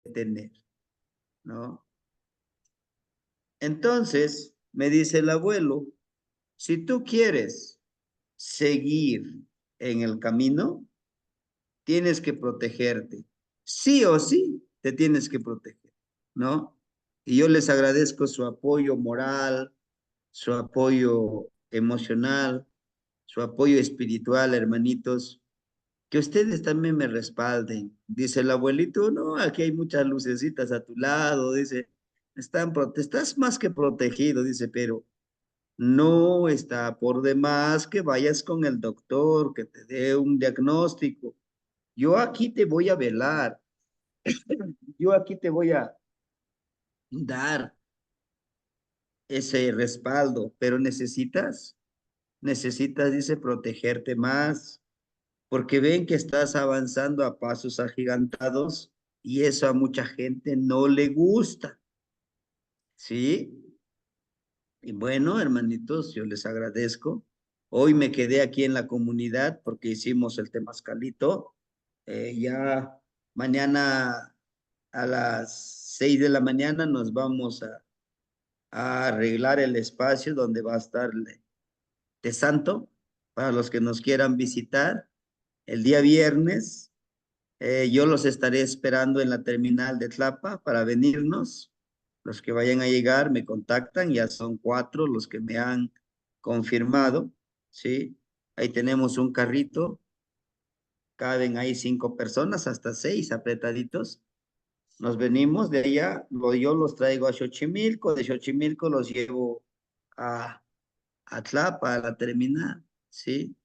tener, ¿no? Entonces, me dice el abuelo, si tú quieres seguir en el camino, tienes que protegerte. Sí o sí, te tienes que proteger, ¿no? Y yo les agradezco su apoyo moral, su apoyo emocional, su apoyo espiritual, hermanitos, que ustedes también me respalden. Dice el abuelito, no, aquí hay muchas lucecitas a tu lado, dice, estás más que protegido, dice, pero no está por demás que vayas con el doctor, que te dé un diagnóstico. Yo aquí te voy a velar, yo aquí te voy a dar ese respaldo, pero necesitas, dice, protegerte más, porque ven que estás avanzando a pasos agigantados y eso a mucha gente no le gusta, ¿sí? Y bueno, hermanitos, yo les agradezco. Hoy me quedé aquí en la comunidad porque hicimos el temazcalito. Ya mañana a las 6 de la mañana nos vamos a arreglar el espacio donde va a estar de santo para los que nos quieran visitar. El día viernes yo los estaré esperando en la terminal de Tlapa para venirnos. Los que vayan a llegar me contactan, ya son 4 los que me han confirmado, ¿sí? Ahí tenemos un carrito, caben ahí 5 personas, hasta 6 apretaditos. Nos venimos de allá, yo los traigo a Xochimilco, de Xochimilco los llevo a, a Tlapa, a la terminal, ¿sí?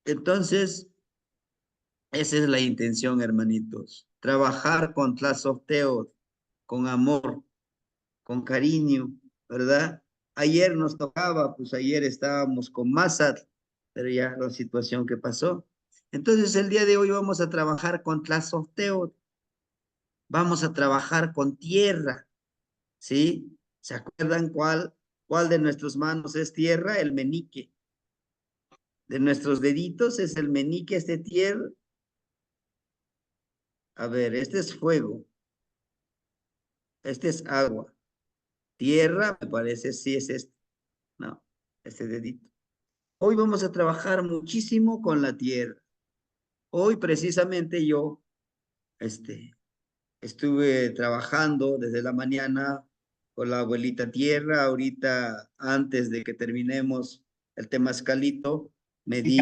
Entonces, esa es la intención, hermanitos. Trabajar con Tlazolteo, con amor, con cariño, ¿verdad? Ayer nos tocaba, pues ayer estábamos con Massad, pero ya la situación que pasó. Entonces, el día de hoy vamos a trabajar con Tlazolteo, vamos a trabajar con tierra, ¿sí? ¿Se acuerdan cuál de nuestras manos es tierra? El menique. De nuestros deditos es el menique, este tierra. A ver, este es fuego, este es agua. Tierra, me parece, sí es este. No, este dedito. Hoy vamos a trabajar muchísimo con la tierra. Hoy precisamente yo, este, estuve trabajando desde la mañana con la abuelita tierra. Ahorita, antes de que terminemos el temazcalito, me di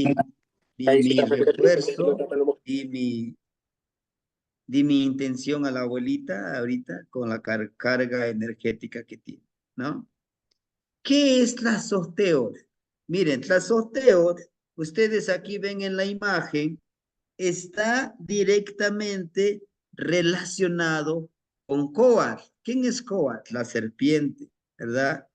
mi refuerzo, di mi intención a la abuelita ahorita con la carga energética que tiene, ¿no? ¿Qué es Tlazolteotl? Miren, Tlazolteotl, ustedes aquí ven en la imagen, está directamente relacionado con Coatl. ¿Quién es Coatl? La serpiente, ¿verdad?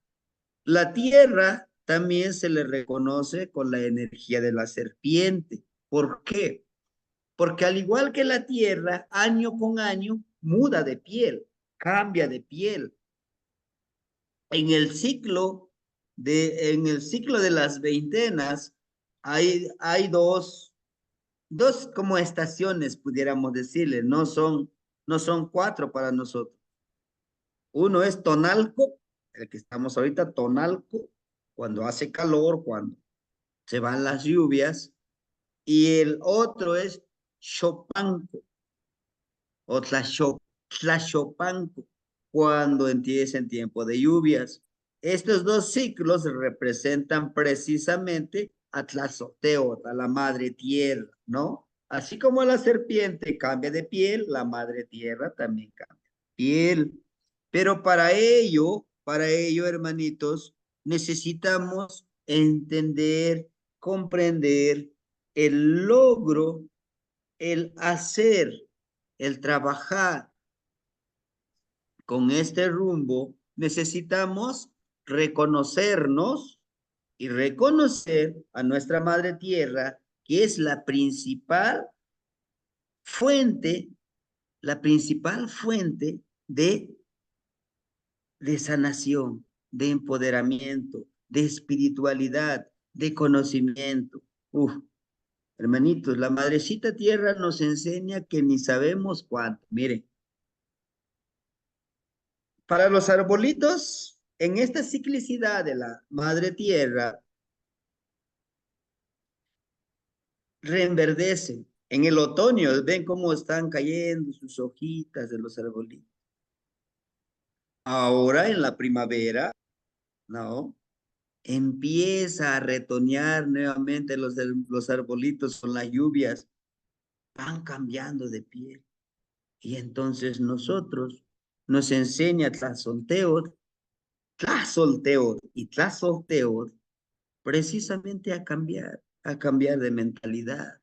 La tierra también se le reconoce con la energía de la serpiente. ¿Por qué? Porque al igual que la tierra, año con año, muda de piel, cambia de piel. En el ciclo de las veintenas hay dos como estaciones, pudiéramos decirle, no son 4 para nosotros. Uno es tonalco, el que estamos ahorita, tonalco, cuando hace calor, cuando se van las lluvias, y el otro es chopanco o tlachopanco, cuando empieza en tiempo de lluvias. Estos dos ciclos representan precisamente a Tlazolteotl, a la madre tierra, ¿no? Así como la serpiente cambia de piel, la madre tierra también cambia de piel. Pero para ello, hermanitos, necesitamos entender, comprender el logro, el hacer, el trabajar con este rumbo, necesitamos reconocernos y reconocer a nuestra madre tierra, que es fuente, la principal fuente de sanación, de empoderamiento, de espiritualidad, de conocimiento. Uf, hermanitos, la madrecita tierra nos enseña que ni sabemos cuánto. Miren, Para los arbolitos, en esta ciclicidad de la madre tierra, reenverdecen. En el otoño, ven cómo están cayendo sus hojitas de los arbolitos. Ahora en la primavera, ¿no? Empieza a retoñar nuevamente los arbolitos con las lluvias, van cambiando de piel. Y entonces nosotros nos enseña Tlazolteotl y Tlazolteotl precisamente a cambiar de mentalidad,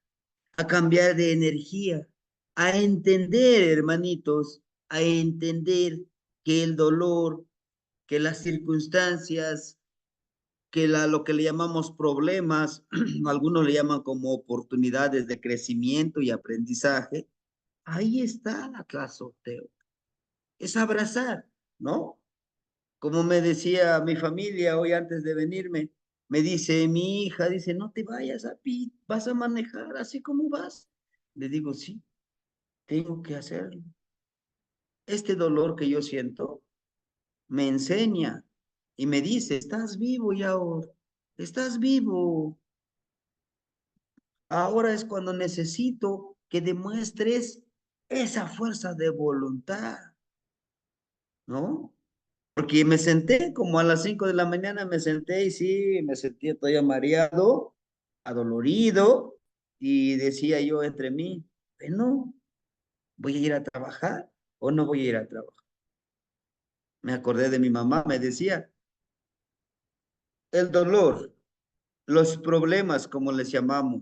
a cambiar de energía, a entender, hermanitos, a entender que el dolor, que las circunstancias, lo que le llamamos problemas, algunos le llaman como oportunidades de crecimiento y aprendizaje, ahí está la Tlazolteotl. Es abrazar, ¿no? Como me decía mi familia hoy antes de venirme, me dice mi hija, dice, no te vayas a Pit, vas a manejar así como vas. Le digo, sí, tengo que hacerlo. Este dolor que yo siento me enseña y me dice, estás vivo ya ahora, estás vivo. Ahora es cuando necesito que demuestres esa fuerza de voluntad, ¿no? Porque me senté como a las 5 de la mañana, me senté y sí, me sentía todavía mareado, adolorido, y decía yo entre mí, bueno, ¿voy a ir a trabajar o no voy a ir a trabajar? Me acordé de mi mamá, me decía, el dolor, los problemas, como les llamamos,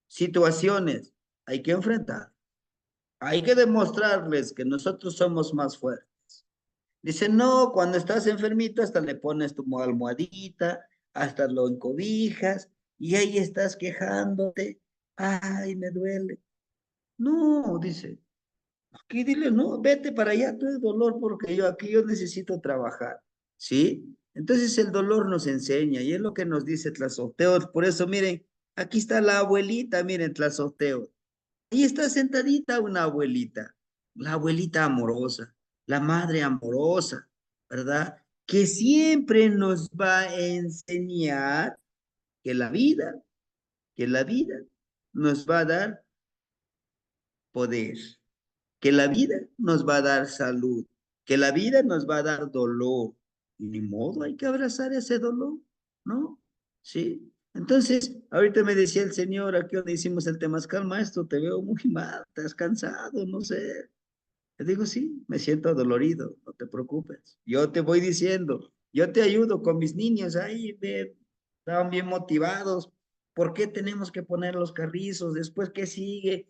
situaciones, hay que enfrentar, hay que demostrarles que nosotros somos más fuertes. Dice, no, cuando estás enfermito hasta le pones tu almohadita, hasta lo encobijas y ahí estás quejándote. Ay, me duele. No, dice, aquí dile, no, vete para allá, tú es dolor porque yo necesito trabajar. ¿Sí? Entonces el dolor nos enseña y es lo que nos dice Tlazoteo. Por eso, miren, aquí está la abuelita, miren, Tlazoteo. Ahí está sentadita una abuelita, la abuelita amorosa, la madre amorosa, ¿verdad? Que siempre nos va a enseñar que que la vida nos va a dar poder, que la vida nos va a dar salud, que la vida nos va a dar dolor. Y ni modo, hay que abrazar ese dolor, ¿no? Sí. Entonces, ahorita me decía el señor, aquí donde hicimos el temazcal, maestro, te veo muy mal, estás cansado, no sé. Le digo, sí, me siento adolorido, no te preocupes. Yo te voy diciendo, yo te ayudo con mis niños ahí, estaban bien motivados. ¿Por qué tenemos que poner los carrizos? Después, ¿qué sigue?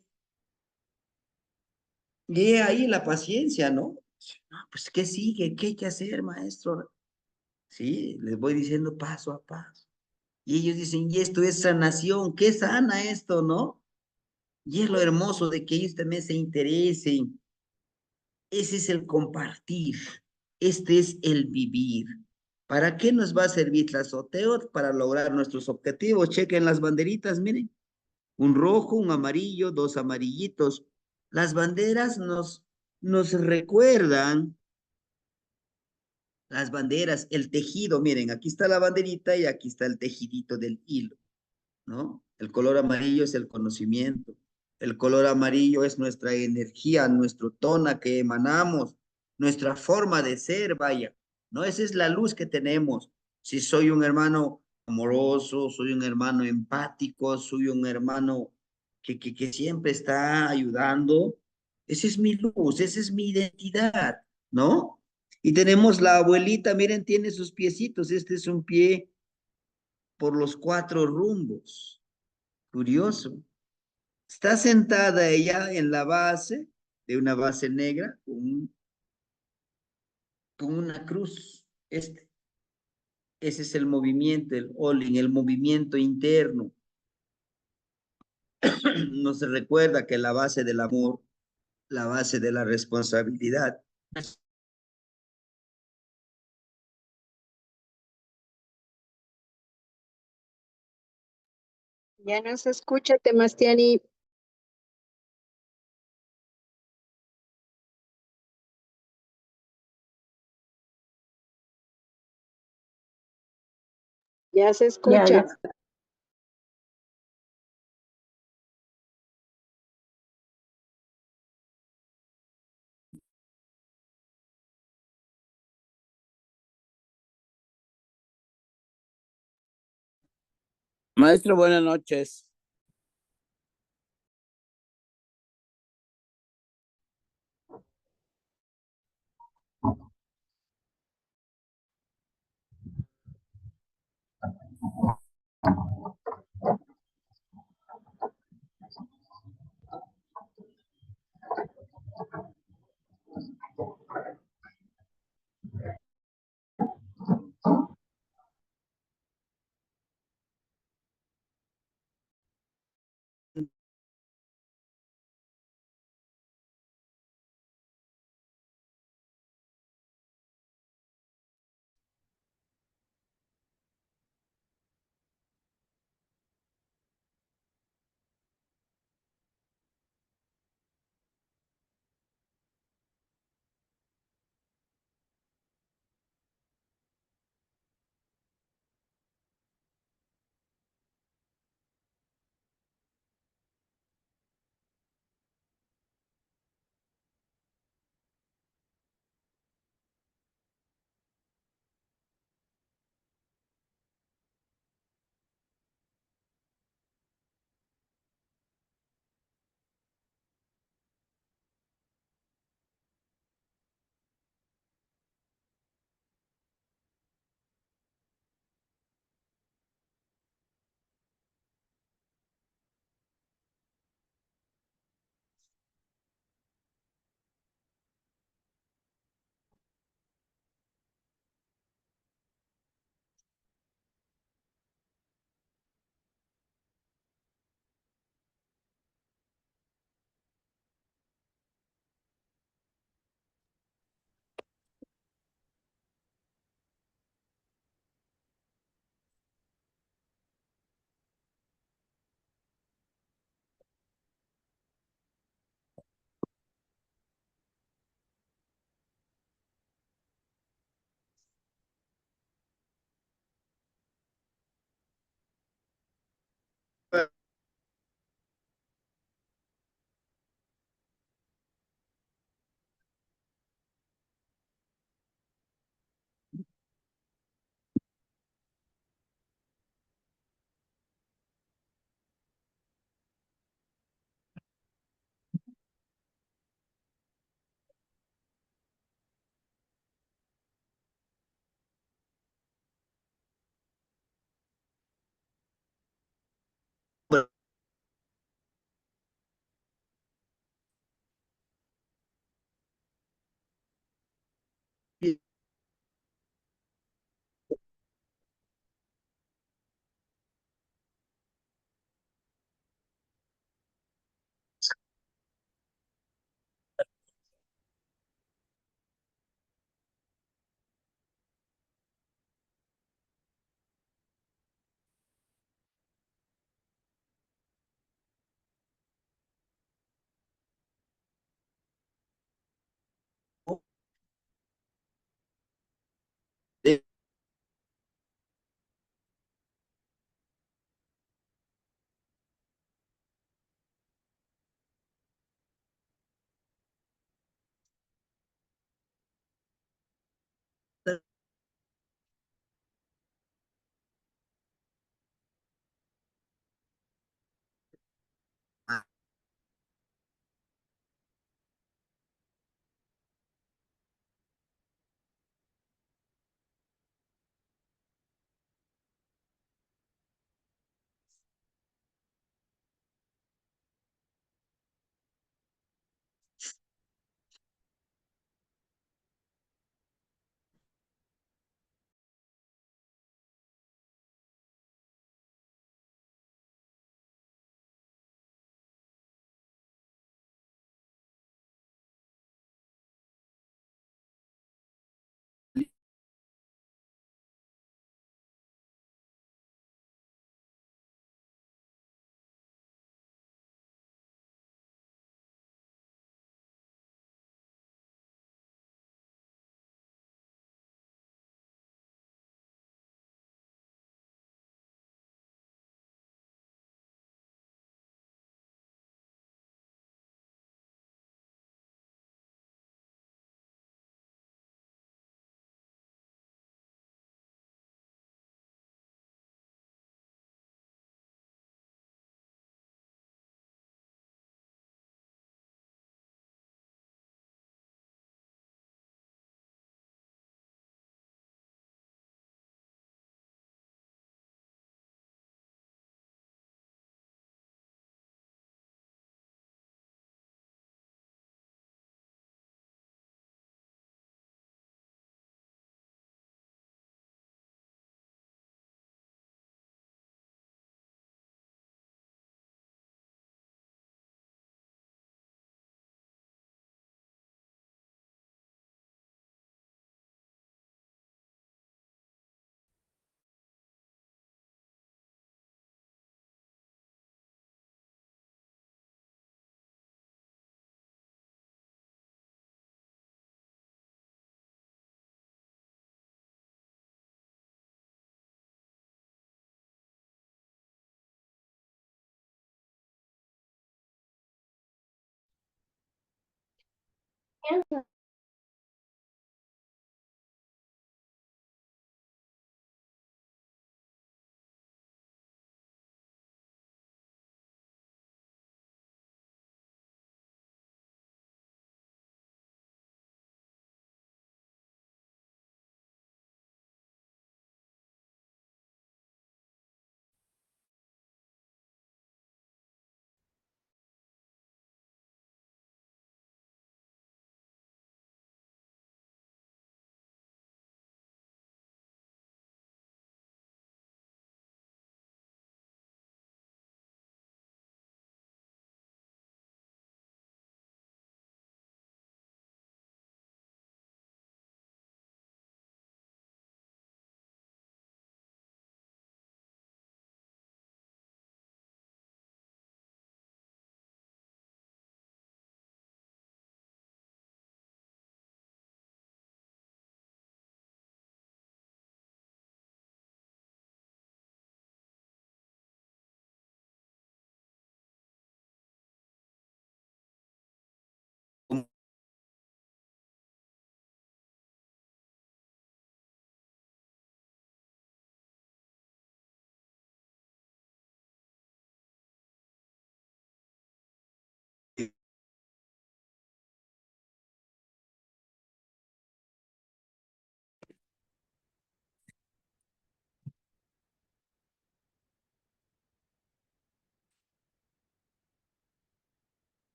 Y ahí la paciencia, ¿no? No, pues, ¿qué sigue? ¿Qué hay que hacer, maestro? Sí, les voy diciendo paso a paso. Y ellos dicen, y esto es sanación, ¿qué sana esto, no? Y es lo hermoso de que ellos también se interesen. Ese es el compartir. Este es el vivir. ¿Para qué nos va a servir la Tlazoteo? Para lograr nuestros objetivos. Chequen las banderitas, miren. Un rojo, un amarillo, dos amarillitos. Las banderas nos recuerdan, las banderas, el tejido. Miren, aquí está la banderita y aquí está el tejidito del hilo, ¿no? El color amarillo es el conocimiento. El color amarillo es nuestra energía, nuestro tono que emanamos, nuestra forma de ser, vaya, ¿no? Esa es la luz que tenemos. Si soy un hermano amoroso, soy un hermano empático, soy un hermano que siempre está ayudando, esa es mi luz, esa es mi identidad, ¿no? Y tenemos la abuelita, miren, tiene sus piecitos, este es un pie por los cuatro rumbos. Curioso. Está sentada ella en la base de una base negra con una cruz. Ese es el movimiento, el Olin, el movimiento interno. Nos recuerda que la base del amor, la base de la responsabilidad. Ya no se escucha, Temastiani. Ya se Ya, escucha. ya. Maestro, buenas noches.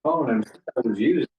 Oh, and I was used.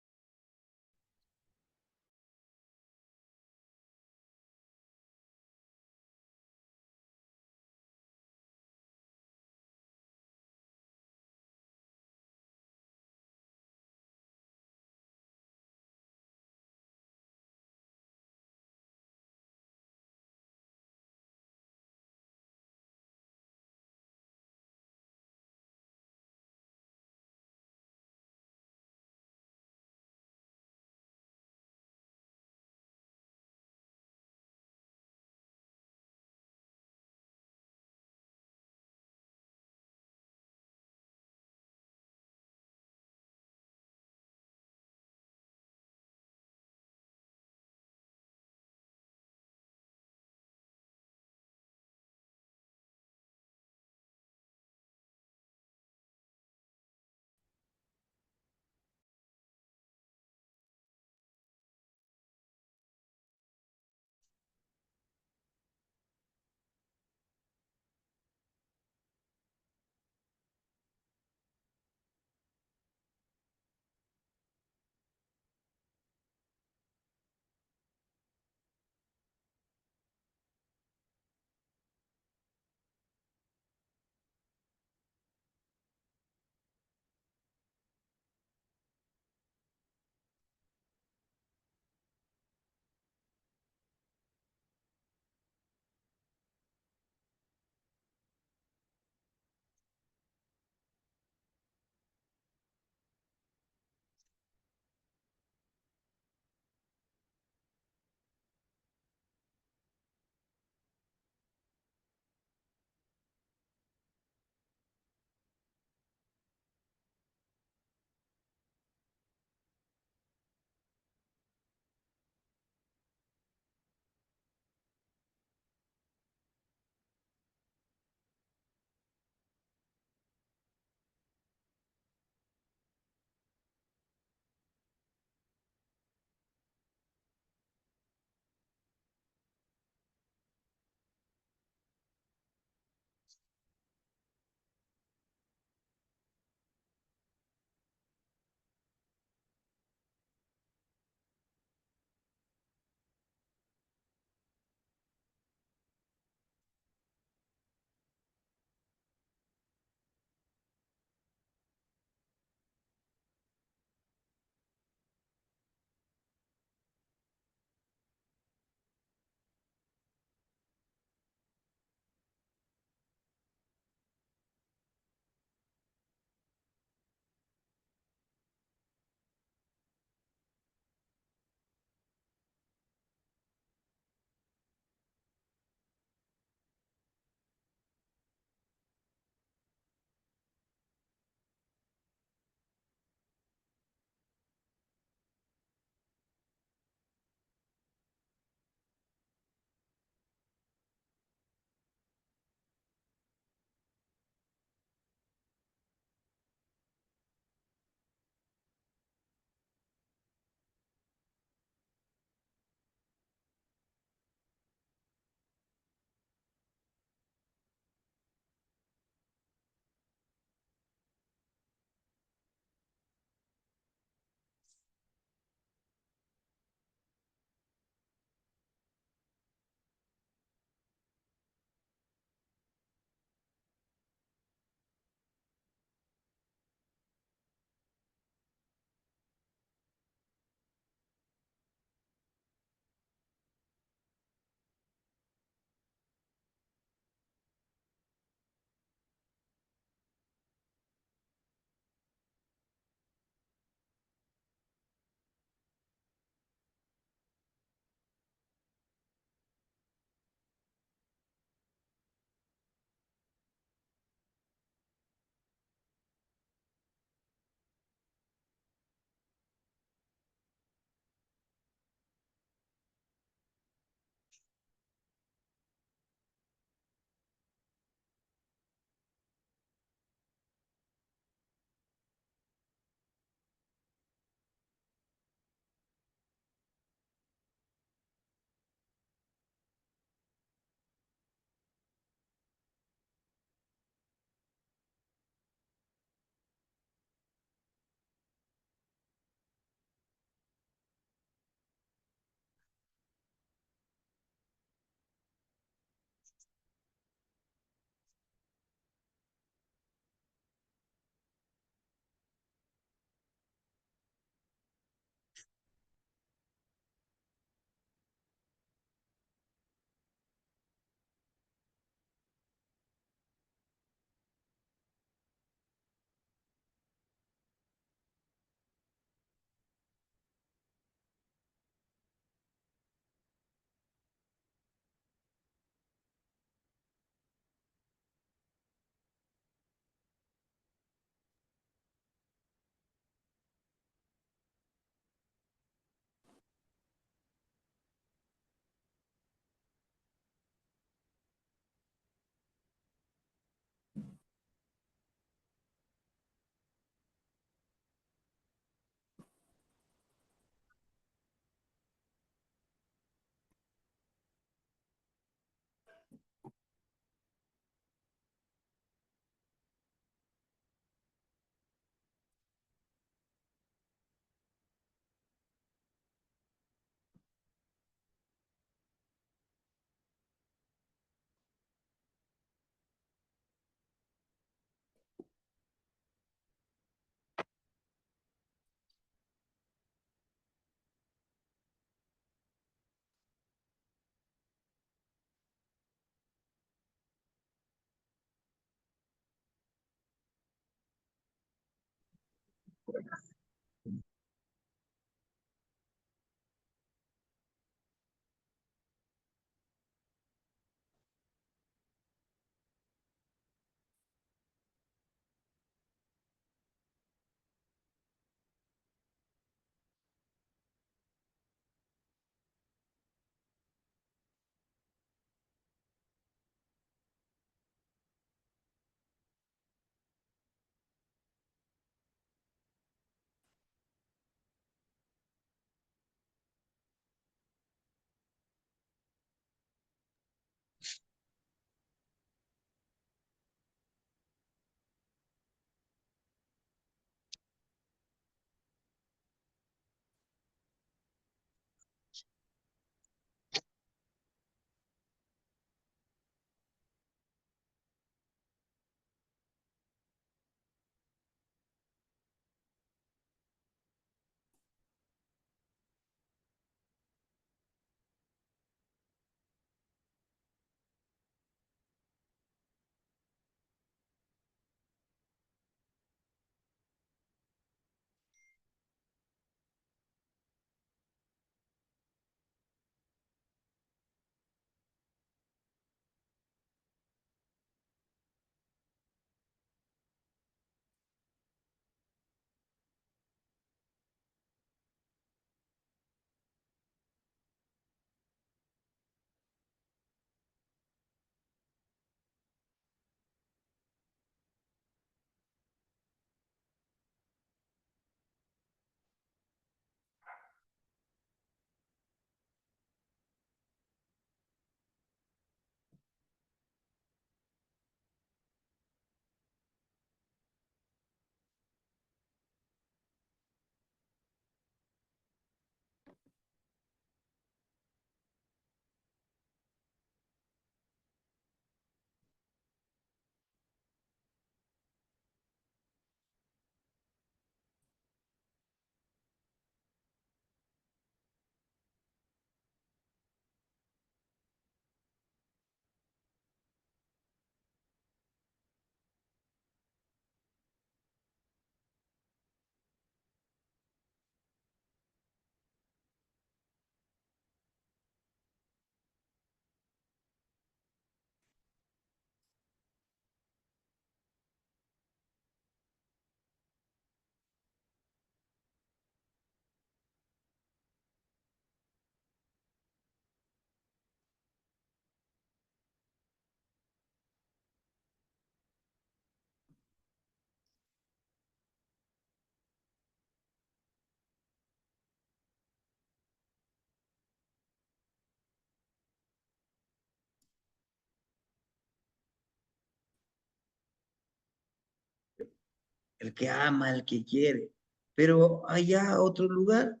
El que ama, el que quiere. Pero allá otro lugar,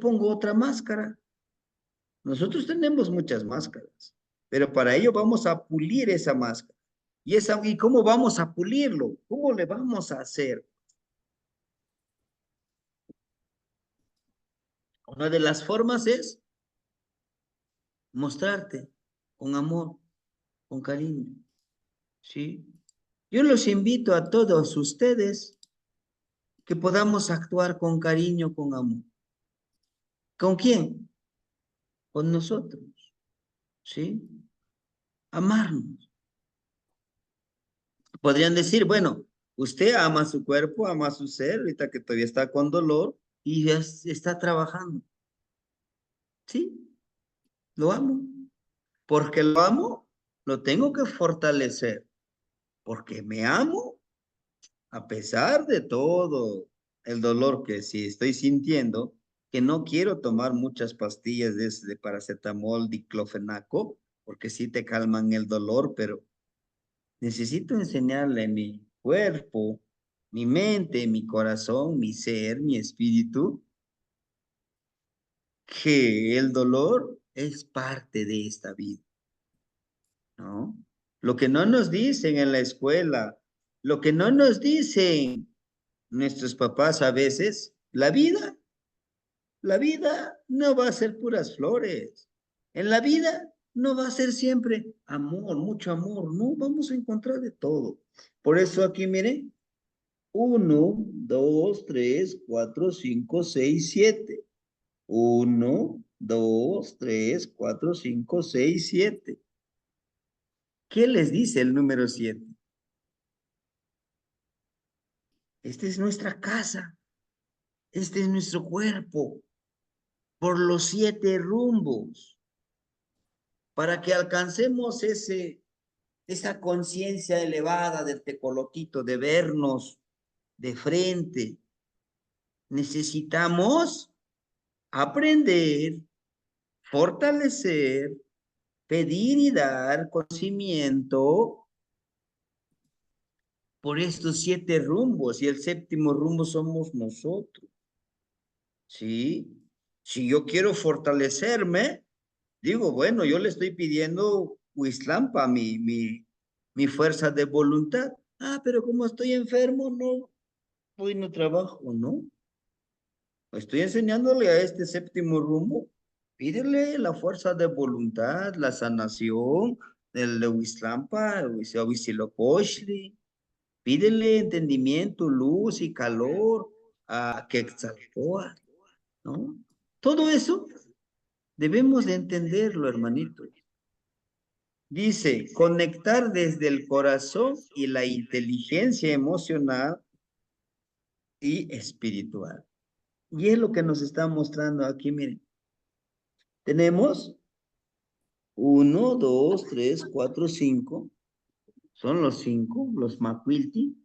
pongo otra máscara. Nosotros tenemos muchas máscaras, pero para ello vamos a pulir esa máscara. ¿Y cómo vamos a pulirlo? ¿Cómo le vamos a hacer? Una de las formas es mostrarte con amor, con cariño, ¿sí? Yo los invito a todos ustedes que podamos actuar con cariño, con amor. ¿Con quién? Con nosotros, ¿sí? Amarnos. Podrían decir, bueno, usted ama su cuerpo, ama su ser, ahorita que todavía está con dolor y ya está trabajando. Sí, lo amo. Porque lo amo, lo tengo que fortalecer. Porque me amo, a pesar de todo el dolor que sí estoy sintiendo, que no quiero tomar muchas pastillas de paracetamol, diclofenaco, porque sí te calman el dolor, pero necesito enseñarle a mi cuerpo, mi mente, mi corazón, mi ser, mi espíritu, que el dolor es parte de esta vida, ¿no? Lo que no nos dicen en la escuela, lo que no nos dicen nuestros papás a veces, la vida no va a ser puras flores. En la vida no va a ser siempre amor, mucho amor, no, vamos a encontrar de todo. Por eso aquí, miren, 1, 2, 3, 4, 5, 6, 7. 1, 2, 3, 4, 5, 6, 7. ¿Qué les dice el número 7? Esta es nuestra casa. Este es nuestro cuerpo. Por los 7 rumbos. Para que alcancemos esa conciencia elevada del tecolotito, de vernos de frente, necesitamos aprender, fortalecer, pedir y dar conocimiento por estos 7 rumbos, y el 7º rumbo somos nosotros. ¿Sí? Si yo quiero fortalecerme, digo, bueno, yo le estoy pidiendo Huizlampa, mi fuerza de voluntad. Ah, pero como estoy enfermo, no, hoy no trabajo, ¿no? Estoy enseñándole a este 7º rumbo. Pídele la fuerza de voluntad, la sanación, el de Huizlampa, Huitzilopochtli. Pídele entendimiento, luz y calor a Quetzalcóatl, ¿no? Todo eso debemos de entenderlo, hermanito. Dice, conectar desde el corazón y la inteligencia emocional y espiritual. Y es lo que nos está mostrando aquí, miren. Tenemos 1, 2, 3, 4, 5. Son los 5, los Macuilti.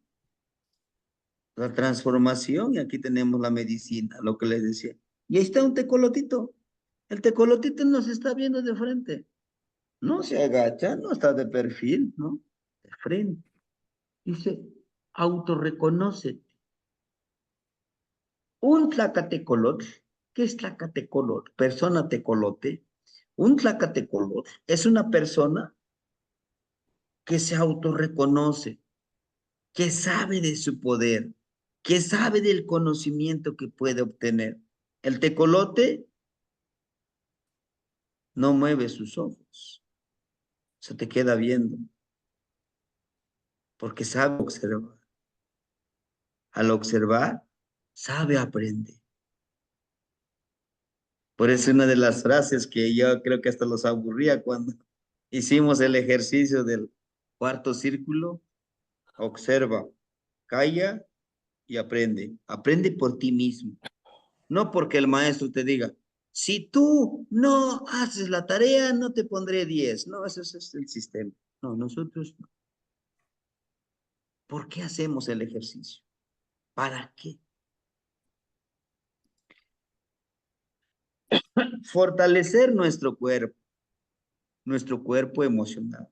La transformación, y aquí tenemos la medicina, lo que les decía. Y ahí está un tecolotito. El tecolotito nos está viendo de frente. No se agacha, no está de perfil, ¿no? De frente. Dice, autorreconócete. Un tlacatecolotl, ¿qué es tlacatecolotl? Persona tecolote. Un tlacatecolotl es una persona que se autorreconoce, que sabe de su poder, que sabe del conocimiento que puede obtener. El tecolote no mueve sus ojos, se te queda viendo, porque sabe observar. Al observar, sabe aprender. Por eso una de las frases que yo creo que hasta los aburría cuando hicimos el ejercicio del cuarto círculo: observa, calla y aprende. Aprende por ti mismo. No porque el maestro te diga, si tú no haces la tarea, no te pondré 10. No, ese es el sistema. No, nosotros no. ¿Por qué hacemos el ejercicio? ¿Para qué? Fortalecer nuestro cuerpo emocional.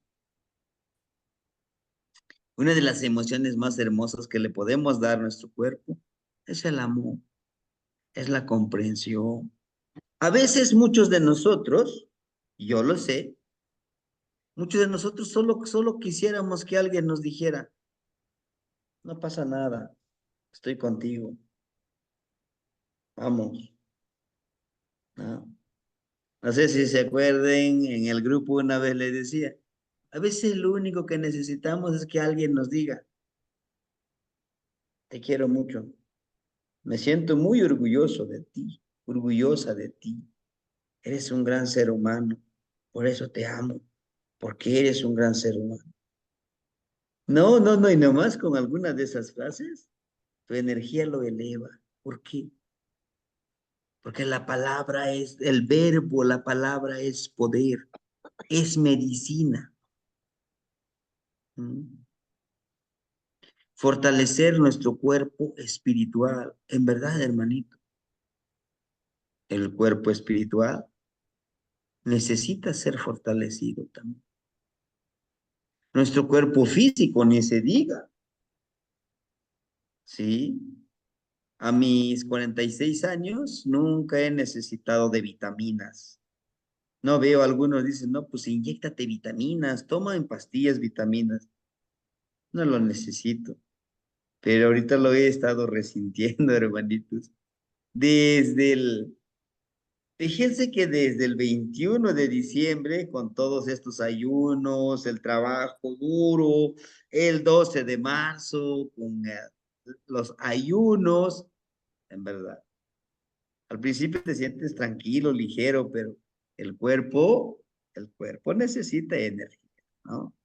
Una de las emociones más hermosas que le podemos dar a nuestro cuerpo es el amor, es la comprensión. A veces muchos de nosotros, yo lo sé, muchos de nosotros solo quisiéramos que alguien nos dijera, no pasa nada, estoy contigo, vamos, ¿no? No sé si se acuerden, en el grupo una vez les decía, a veces lo único que necesitamos es que alguien nos diga, te quiero mucho, me siento muy orgulloso de ti, orgullosa de ti, eres un gran ser humano, por eso te amo, porque eres un gran ser humano. No, no, no, y nomás con alguna de esas frases, tu energía lo eleva. ¿Por qué? Porque la palabra es, el verbo, la palabra es poder, es medicina. ¿Mm? Fortalecer nuestro cuerpo espiritual. En verdad, hermanito, el cuerpo espiritual necesita ser fortalecido también. Nuestro cuerpo físico, ni se diga. ¿Sí? A mis 46 años nunca he necesitado de vitaminas. No veo, algunos dicen, no, pues inyéctate vitaminas, toma en pastillas vitaminas. No lo necesito, pero ahorita lo he estado resintiendo, hermanitos. Desde el, fíjense que desde el 21 de diciembre, con todos estos ayunos, el trabajo duro, el 12 de marzo, con los ayunos, en verdad. Al principio te sientes tranquilo, ligero, pero el cuerpo necesita energía, ¿no?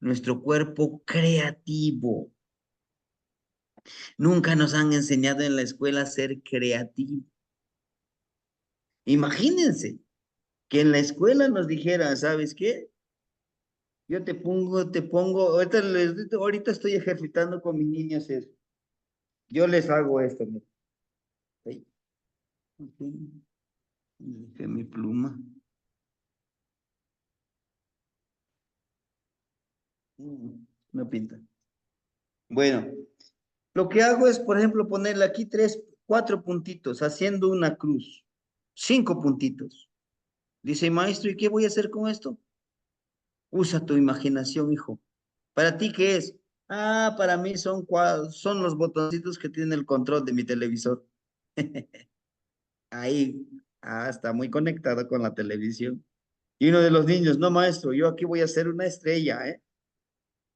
Nuestro cuerpo creativo. Nunca nos han enseñado en la escuela a ser creativos. Imagínense que en la escuela nos dijeran, ¿sabes qué? Yo te pongo, ahorita estoy ejercitando con mis niños eso. Yo les hago esto, mira. Ay, ok. Dejé mi pluma. No pinta. Bueno, lo que hago es, por ejemplo, ponerle aquí 4 puntitos, haciendo una cruz. 5 puntitos. Dice, maestro, ¿y qué voy a hacer con esto? Usa tu imaginación, hijo. ¿Para ti qué es? Ah, para mí son los botoncitos que tiene el control de mi televisor. Ahí, está muy conectado con la televisión. Y uno de los niños, no, maestro, yo aquí voy a hacer una estrella, ¿eh?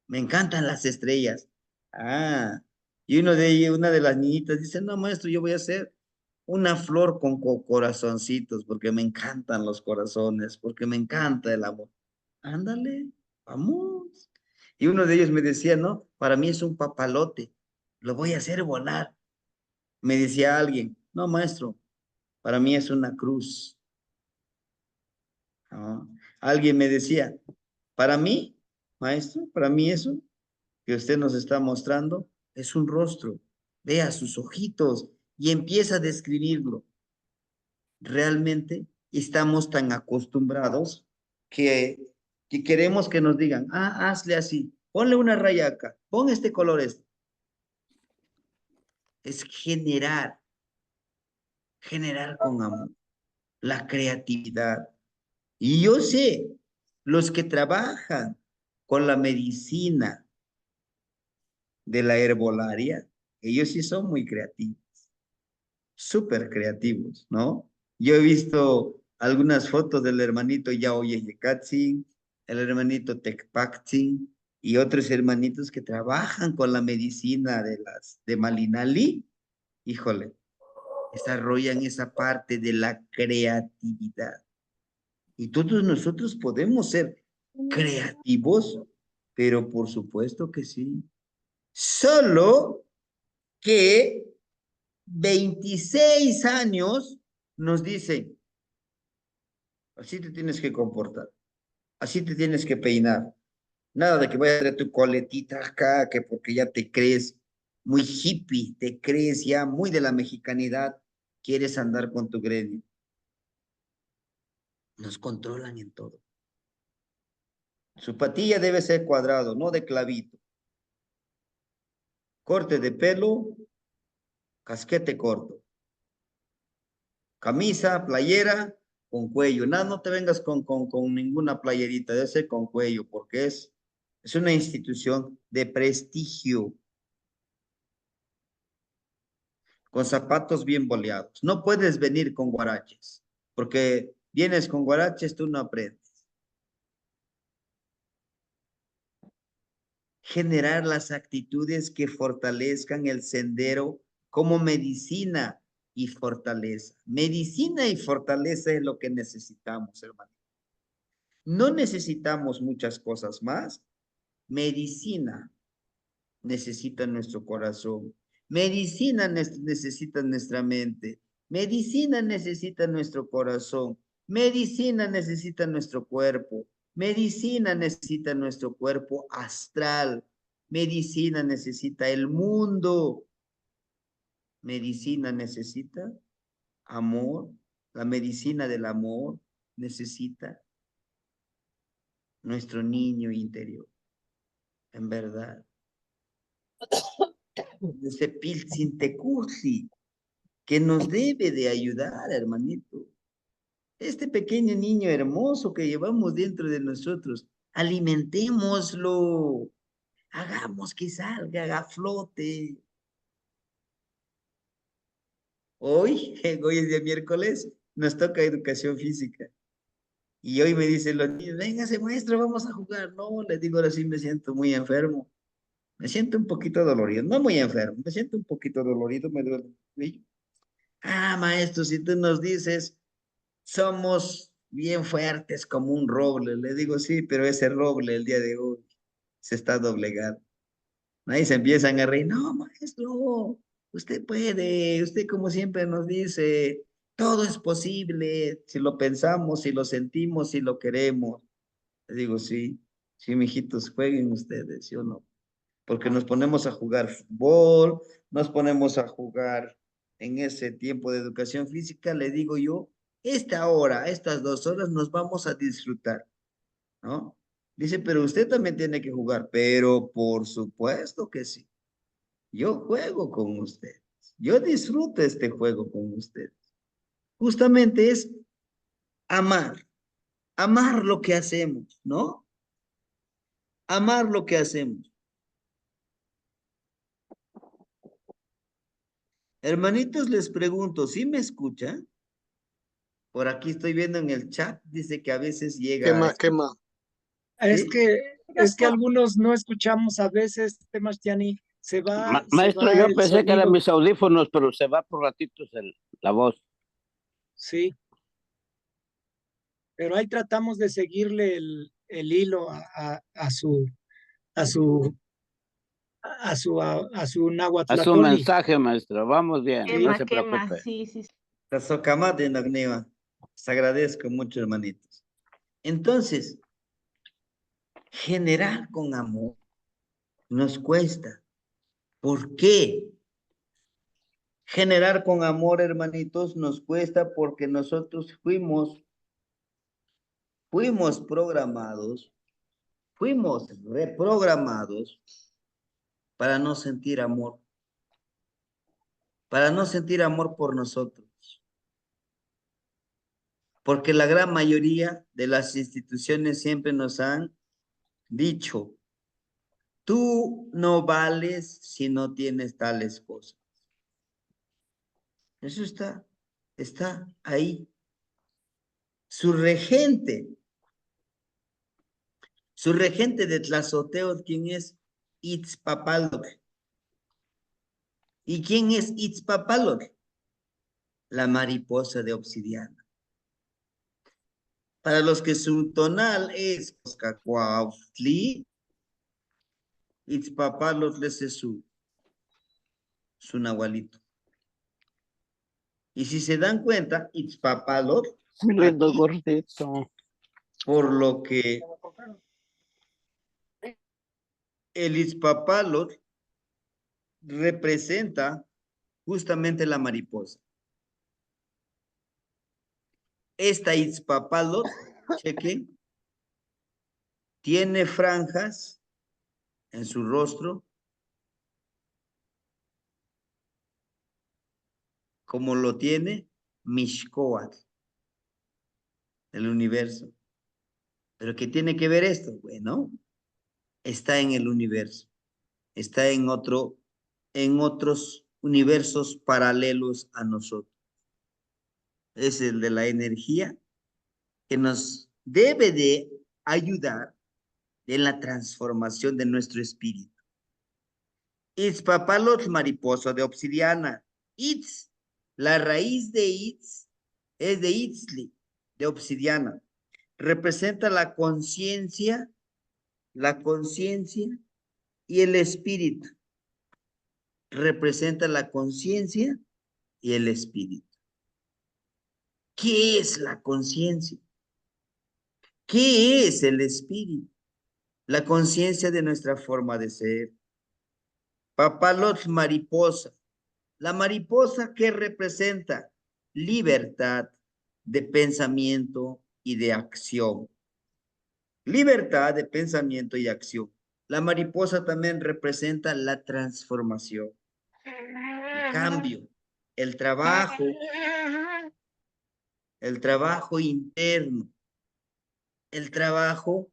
Me encantan las estrellas. Ah, y una de las niñitas dice, no, maestro, yo voy a hacer una flor con corazoncitos, porque me encantan los corazones, porque me encanta el amor. Ándale, vamos. Y uno de ellos me decía, no, para mí es un papalote, lo voy a hacer volar. Me decía alguien, no, maestro, para mí es una cruz. Ah, alguien me decía, para mí, maestro, para mí eso que usted nos está mostrando es un rostro. Vea sus ojitos y empieza a describirlo. Realmente estamos tan acostumbrados que, que queremos que nos digan, hazle así, ponle una raya acá, pon este color este. Es generar con amor, la creatividad. Y yo sé, los que trabajan con la medicina de la herbolaria, ellos sí son muy creativos, súper creativos, ¿no? Yo he visto algunas fotos del hermanito Yao Yeyekatzin, el hermanito Tecpatzin y otros hermanitos que trabajan con la medicina de Malinali. Híjole, desarrollan esa parte de la creatividad. Y todos nosotros podemos ser creativos, pero por supuesto que sí. Solo que 26 años nos dicen, así te tienes que comportar, así te tienes que peinar. Nada de que vayas a traer tu coletita acá, que porque ya te crees muy hippie, te crees ya muy de la mexicanidad, quieres andar con tu greña. Nos controlan en todo. Su patilla debe ser cuadrado, no de clavito. Corte de pelo, casquete corto. Camisa, playera, con cuello. Nada, no te vengas con ninguna playerita, debe ser con cuello, porque es una institución de prestigio, con zapatos bien boleados. No puedes venir con guaraches, porque vienes con guaraches, tú no aprendes. Generar las actitudes que fortalezcan el sendero como medicina y fortaleza. Medicina y fortaleza es lo que necesitamos, hermano. No necesitamos muchas cosas más. Medicina necesita nuestro corazón. Medicina necesita nuestra mente. Medicina necesita nuestro corazón. Medicina necesita nuestro cuerpo. Medicina necesita nuestro cuerpo astral. Medicina necesita el mundo. Medicina necesita amor. La medicina del amor necesita nuestro niño interior. En verdad. Ese Piltzintecursi que nos debe de ayudar, hermanito. Este pequeño niño hermoso que llevamos dentro de nosotros, alimentémoslo, hagamos que salga, haga flote. Hoy es día miércoles, nos toca educación física. Y hoy me dicen los niños, véngase maestro, vamos a jugar. No, les digo, ahora sí me siento muy enfermo. Me siento un poquito dolorido, no muy enfermo, me siento un poquito dolorido, me duele el cuello. Ah, maestro, si tú nos dices, somos bien fuertes como un roble. Le digo, sí, pero ese roble el día de hoy se está doblegando. Ahí se empiezan a reír. No, maestro, usted puede, usted como siempre nos dice, todo es posible si lo pensamos, si lo sentimos, si lo queremos. Le digo, sí, sí, mijitos, jueguen ustedes, ¿sí o no? Porque nos ponemos a jugar fútbol, nos ponemos a jugar en ese tiempo de educación física, le digo yo, esta hora, estas 2 horas nos vamos a disfrutar, ¿no? Dice, pero usted también tiene que jugar, pero por supuesto que sí. Yo juego con ustedes. Yo disfruto este juego con ustedes. Justamente es amar, amar lo que hacemos, ¿no? Amar lo que hacemos. Hermanitos, les pregunto, ¿sí me escuchan? Por aquí estoy viendo en el chat, dice que a veces llega, Quema, quema. Es ¿sí? que, es que algunos no escuchamos a veces, Temastiani, se Maestro, va yo el pensé que eran sonido, mis audífonos, pero se va por ratitos la voz. sí, pero ahí tratamos de seguirle el hilo a su, a su, a su Haz un Nahuatlacoli, mensaje, maestro. Vamos bien, no sí, se preocupe. Sí, sí, sí. Tazocamate, Nagniva. Les agradezco mucho, hermanitos. Entonces, generar con amor nos cuesta. ¿Por qué? Generar con amor, hermanitos, nos cuesta porque nosotros fuimos programados, fuimos reprogramados para no sentir amor, para no sentir amor por nosotros. Porque la gran mayoría de las instituciones siempre nos han dicho, tú no vales si no tienes tales cosas. Eso está ahí. Su regente de Tlazoteo, ¿quién es? Itzpapaloc. ¿Y quién es Itzpapaloc? La mariposa de obsidiana. Para los que su tonal es Cacuautli, Itzpapaloc les es su nahualito. Y si se dan cuenta, Itzpapaloc, Lindo aquí, gordito. por lo que el Itzpapaloc representa justamente la mariposa. Esta Itzpapalot, chequen, tiene franjas en su rostro, como lo tiene Mixcoatl, el universo. ¿Pero qué tiene que ver esto? Bueno, está en el universo, está en otros universos paralelos a nosotros. Es el de la energía que nos debe de ayudar en la transformación de nuestro espíritu. Itzpapalot, mariposa de obsidiana. Itz, la raíz de Itz es de Itzli, de obsidiana. Representa la conciencia y el espíritu. Representa la conciencia y el espíritu. ¿Qué es la conciencia? ¿Qué es el espíritu? La conciencia de nuestra forma de ser. Papalot, mariposa. La mariposa que representa libertad de pensamiento y de acción. Libertad de pensamiento y acción. La mariposa también representa la transformación, el cambio, el trabajo interno, el trabajo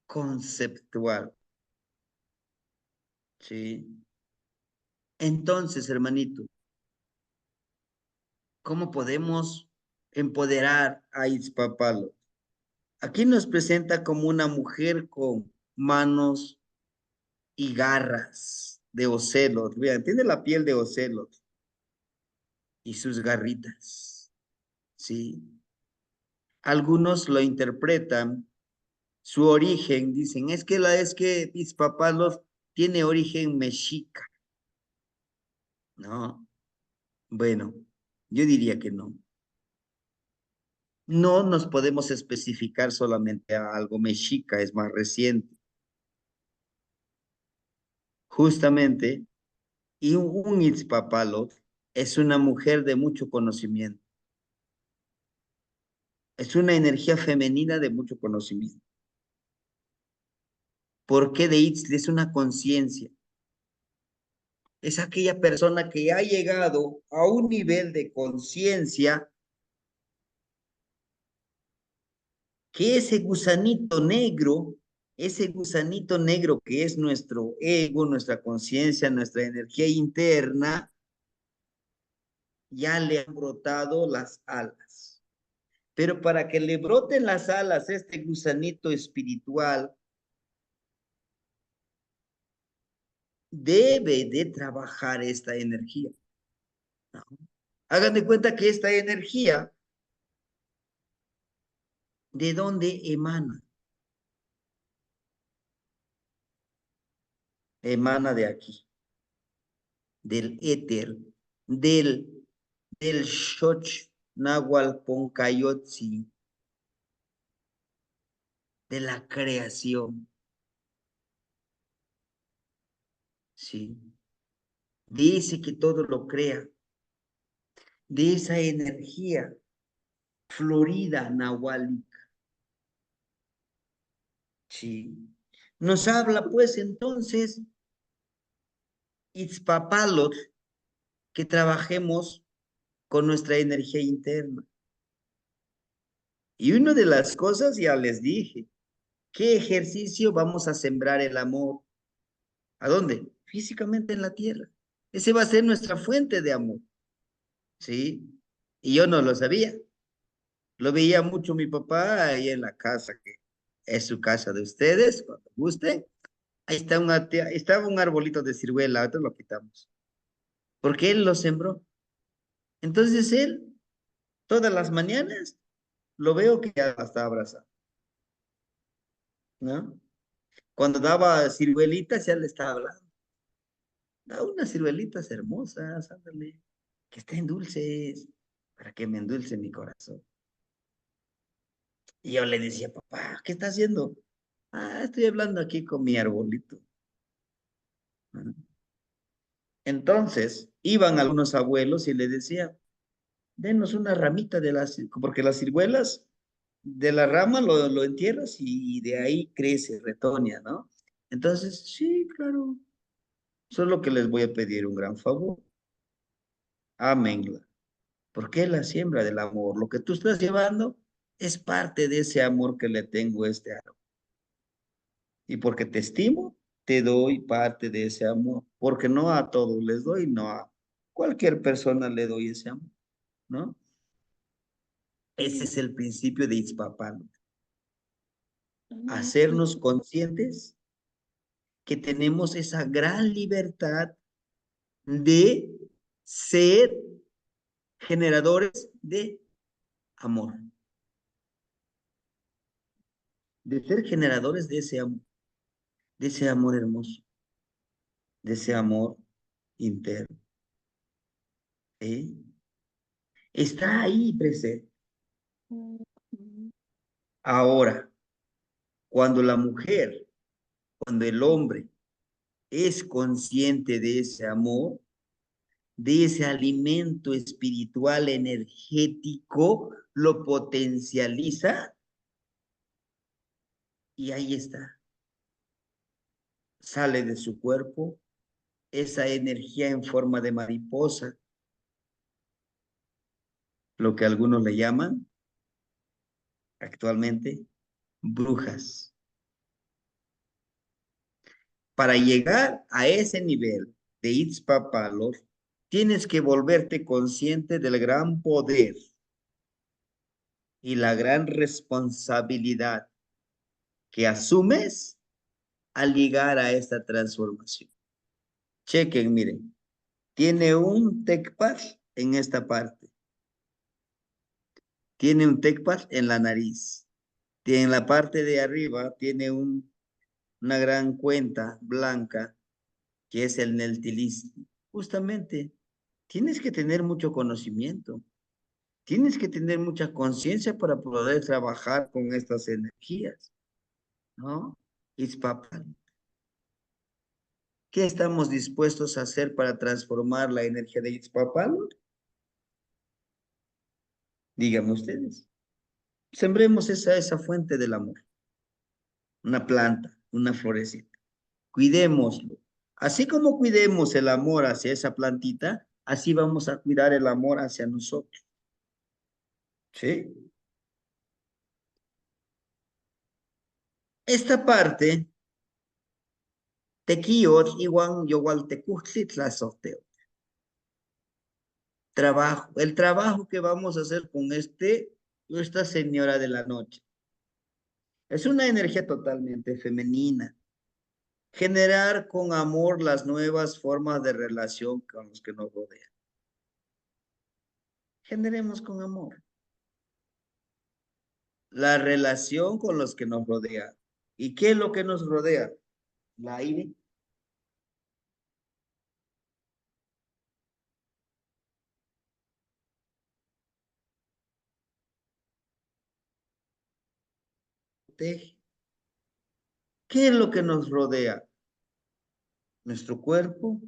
conceptual. ¿Sí? Entonces, hermanito, ¿cómo podemos empoderar a Itzpapalo? Aquí nos presenta como una mujer con manos y garras de ocelot. Vean, tiene la piel de ocelot y sus garritas, ¿sí? Algunos lo interpretan, su origen, dicen, es que Izpapalos tiene origen mexica, ¿no? Bueno, yo diría que no. No nos podemos especificar solamente a algo mexica, es más reciente. Justamente, y un Itzpapalot es una mujer de mucho conocimiento. Es una energía femenina de mucho conocimiento. ¿Por qué de Itzl? Es una conciencia. Es aquella persona que ha llegado a un nivel de conciencia que ese gusanito negro que es nuestro ego, nuestra conciencia, nuestra energía interna, ya le han brotado las alas. Pero para que le broten las alas este gusanito espiritual, debe de trabajar esta energía, ¿no? Hagan de cuenta que esta energía, ¿de dónde emana? Emana de aquí, del éter, del, del Xoch Nahual Poncayotzi, de la creación, ¿sí? Dice que todo lo crea, de esa energía florida nahuálica, ¿sí? Nos habla pues entonces Itzpapalot, que trabajemos con nuestra energía interna. Y una de las cosas, ya les dije, ¿qué ejercicio vamos a sembrar el amor? ¿A dónde? Físicamente en la tierra. Ese va a ser nuestra fuente de amor, ¿sí? Y yo no lo sabía. Lo veía mucho mi papá ahí en la casa, que es su casa de ustedes, cuando guste. Ahí está estaba un arbolito de ciruela, ahorita lo quitamos. Porque él lo sembró. Entonces él, todas las mañanas, lo veo que ya está abrazado, ¿no? Cuando daba ciruelitas, ya le estaba hablando. Da unas ciruelitas hermosas, ándale, que estén dulces, para que me endulce mi corazón. Y yo le decía, papá, ¿qué está haciendo? Ah, estoy hablando aquí con mi arbolito. ¿No? Entonces, iban algunos abuelos y le decían, denos una ramita de las, porque las ciruelas de la rama lo entierras y de ahí crece, retoña, ¿no? Entonces, sí, claro, solo que les voy a pedir un gran favor. Ámenla. Porque es la siembra del amor. Lo que tú estás llevando es parte de ese amor que le tengo a este árbol. Y porque te estimo, te doy parte de ese amor. Porque no a todos les doy, no a cualquier persona le doy ese amor, ¿no? Ese es el principio de Itzpapán. Hacernos conscientes que tenemos esa gran libertad de ser generadores de amor, de ser generadores de ese amor hermoso, de ese amor interno. ¿Eh? Está ahí presente. Ahora, cuando la mujer, cuando el hombre es consciente de ese amor, de ese alimento espiritual energético, lo potencializa y ahí está. Sale de su cuerpo esa energía en forma de mariposa, lo que algunos le llaman actualmente brujas. Para llegar a ese nivel de Itzpapalos, tienes que volverte consciente del gran poder y la gran responsabilidad que asumes a ligar a esta transformación. Chequen, miren. Tiene un tecpad en esta parte. Tiene un tecpad en la nariz. Tiene en la parte de arriba, tiene una gran cuenta blanca, que es el neltilismo. Justamente, tienes que tener mucho conocimiento. Tienes que tener mucha conciencia para poder trabajar con estas energías, ¿no? Itzpapal. ¿Qué estamos dispuestos a hacer para transformar la energía de Itzpapal? Díganme ustedes. Sembremos esa fuente del amor. Una planta, una florecita. Cuidémoslo. Así como cuidemos el amor hacia esa plantita, así vamos a cuidar el amor hacia nosotros. ¿Sí? Esta parte, tequiot igual igual la sorteo. Trabajo, el trabajo que vamos a hacer con esta señora de la noche. Es una energía totalmente femenina. Generar con amor las nuevas formas de relación con los que nos rodean. Generemos con amor la relación con los que nos rodean. ¿Y qué es lo que nos rodea? El aire. ¿Qué es lo que nos rodea? Nuestro cuerpo.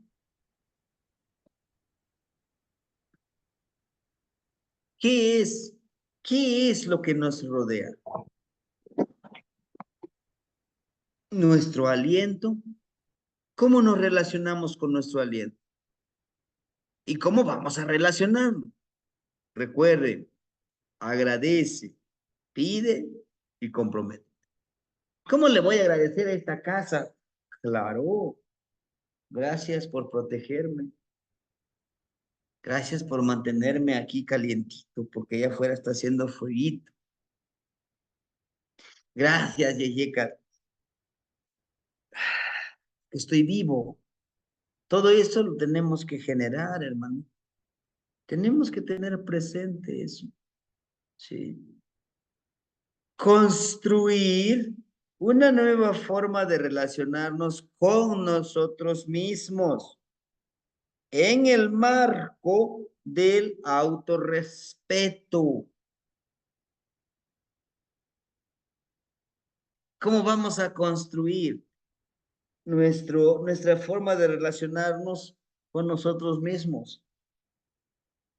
¿Qué es? ¿Qué es lo que nos rodea? Nuestro aliento. ¿Cómo nos relacionamos con nuestro aliento? ¿Y cómo vamos a relacionarnos? Recuerden, agradece, pide y compromete. ¿Cómo le voy a agradecer a esta casa? Claro, gracias por protegerme. Gracias por mantenerme aquí calientito, porque allá afuera está haciendo frío. Gracias, Yeyeka. Estoy vivo. Todo eso lo tenemos que generar, hermano. Tenemos que tener presente eso. Sí. Construir una nueva forma de relacionarnos con nosotros mismos en el marco del autorrespeto. ¿Cómo vamos a construir nuestra forma de relacionarnos con nosotros mismos?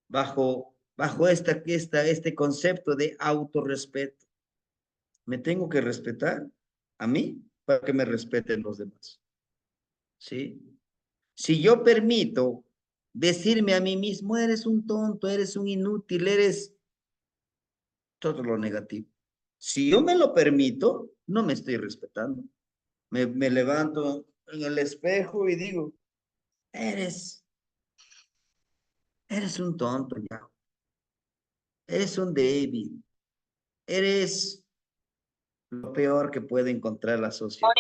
Bajo este concepto de autorrespeto. Me tengo que respetar a mí para que me respeten los demás. ¿Sí? Si yo permito decirme a mí mismo, eres un tonto, eres un inútil, eres todo lo negativo. Si yo me lo permito, no me estoy respetando. Me levanto en el espejo y digo, eres un tonto ya. Eres un débil. Eres lo peor que puede encontrar la sociedad.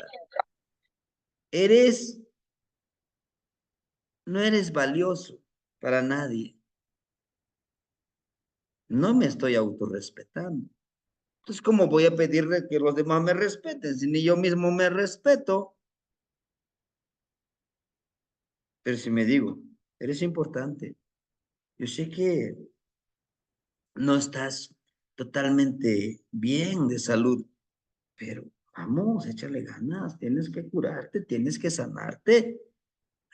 No eres valioso para nadie. No me estoy autorrespetando. Entonces, ¿cómo voy a pedirle que los demás me respeten si ni yo mismo me respeto? Pero si me digo, eres importante. Yo sé que no estás totalmente bien de salud, pero vamos, échale ganas, tienes que curarte, tienes que sanarte.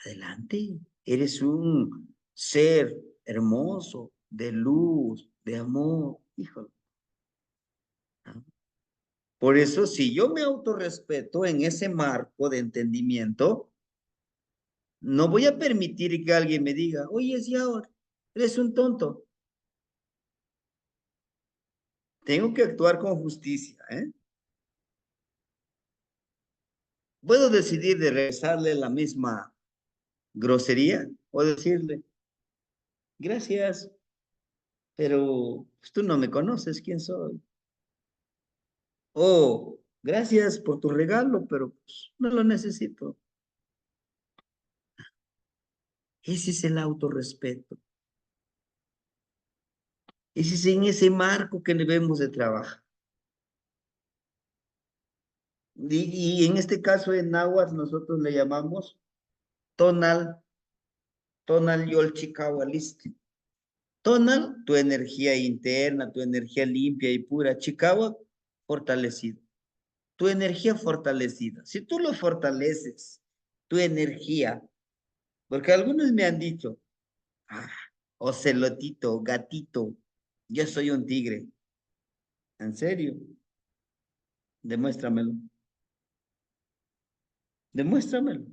Adelante, eres un ser hermoso, de luz, de amor, híjole. ¿No? Por eso, si yo me autorrespeto en ese marco de entendimiento, no voy a permitir que alguien me diga, oye, si ahora eres un tonto. Tengo que actuar con justicia, ¿eh? Puedo decidir de regresarle la misma grosería o decirle, gracias, pero pues, tú no me conoces quién soy. O Gracias por tu regalo, pero pues, no lo necesito. Ese es el autorrespeto. Ese es en ese marco que debemos de trabajar. Y en este caso en náhuatl nosotros le llamamos tonal, tonal yolchicaualistli. Tonal, tu energía interna, tu energía limpia y pura. Chicago, fortalecido. Tu energía fortalecida. Si tú lo fortaleces, tu energía, porque algunos me han dicho, ah, ocelotito, gatito, yo soy un tigre. ¿En serio? Demuéstramelo. Demuéstramelo.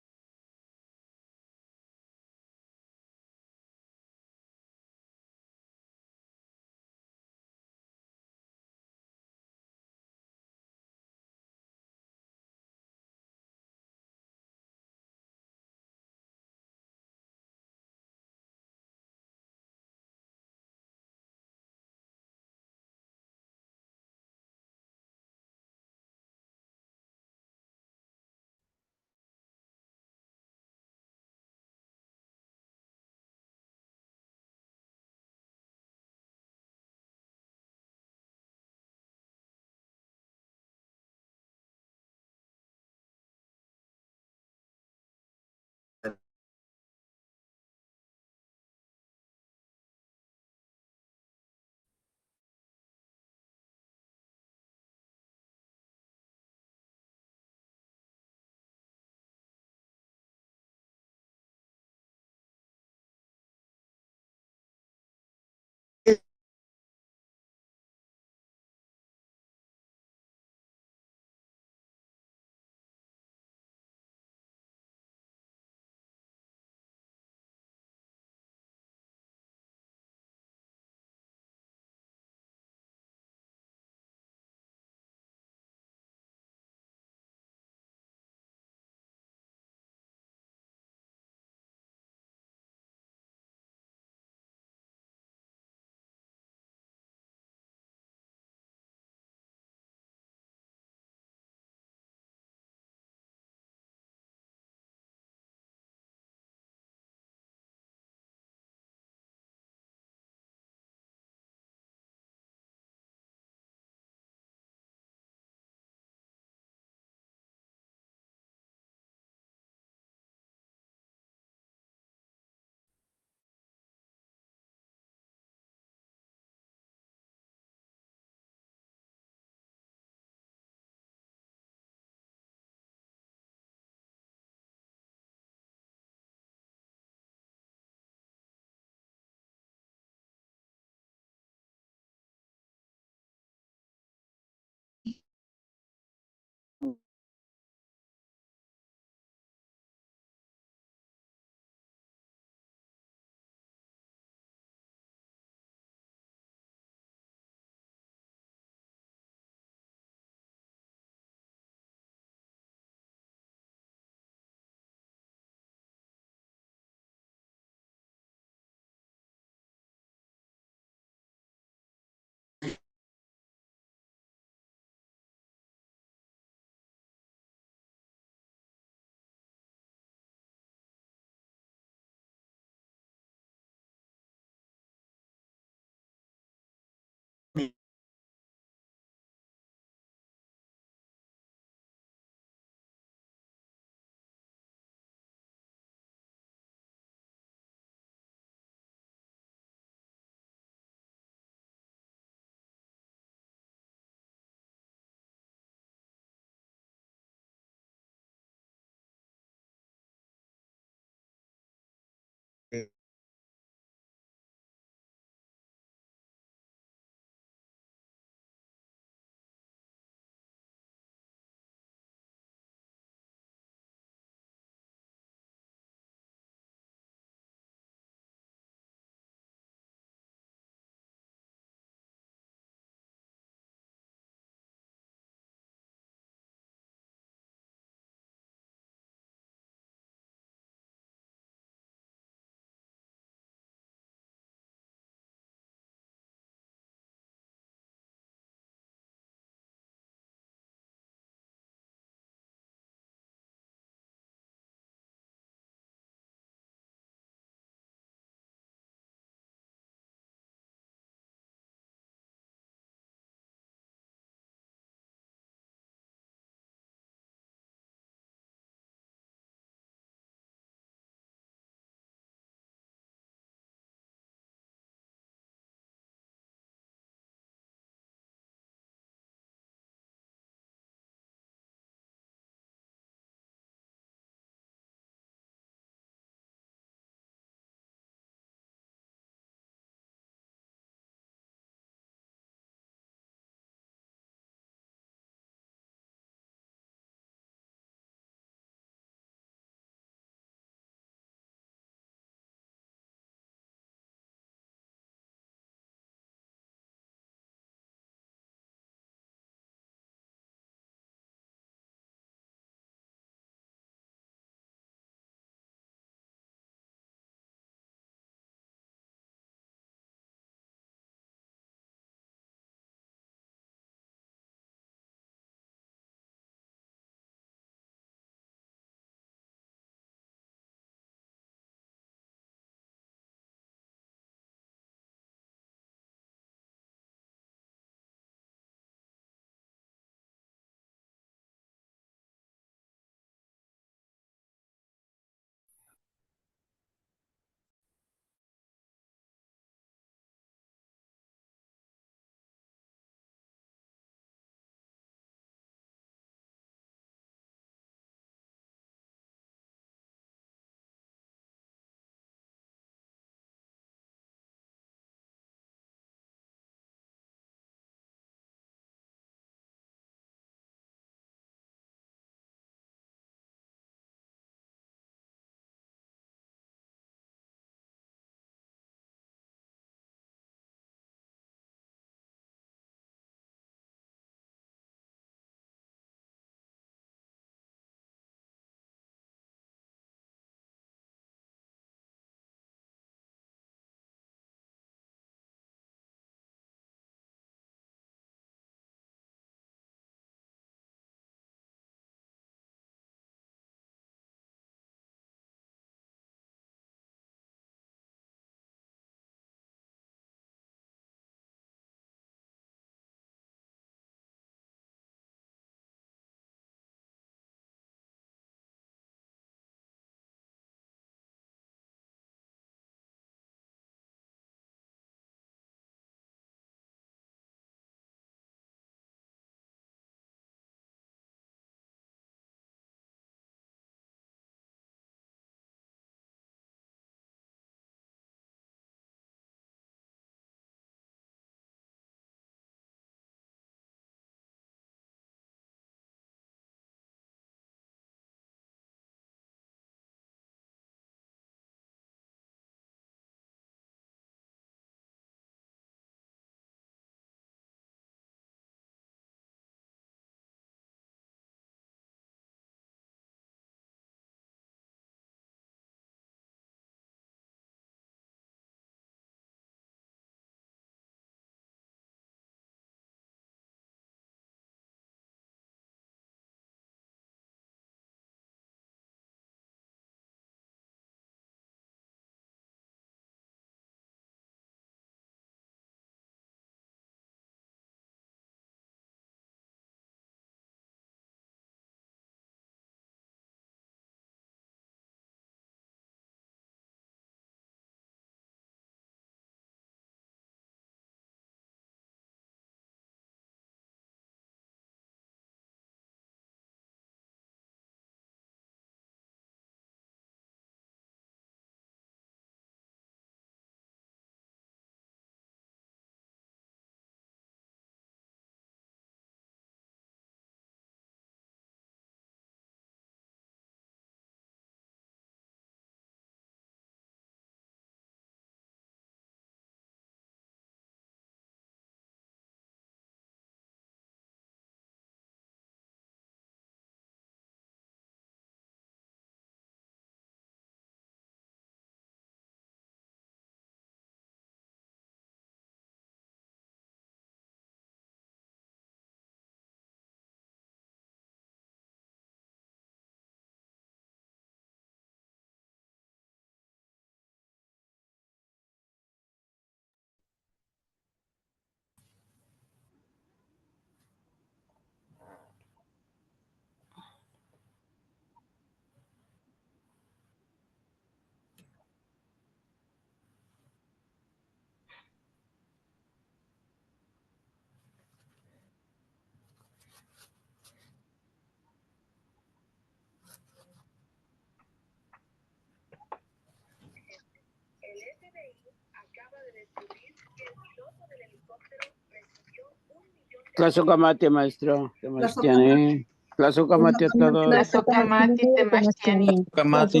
Tlazokamati, maestro. Temastiani. Tlazokamati a todos. Tlazokamati, Temastiani. Kamati.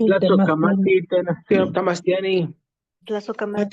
Tlazokamati, Temastiani. Tlazokamati.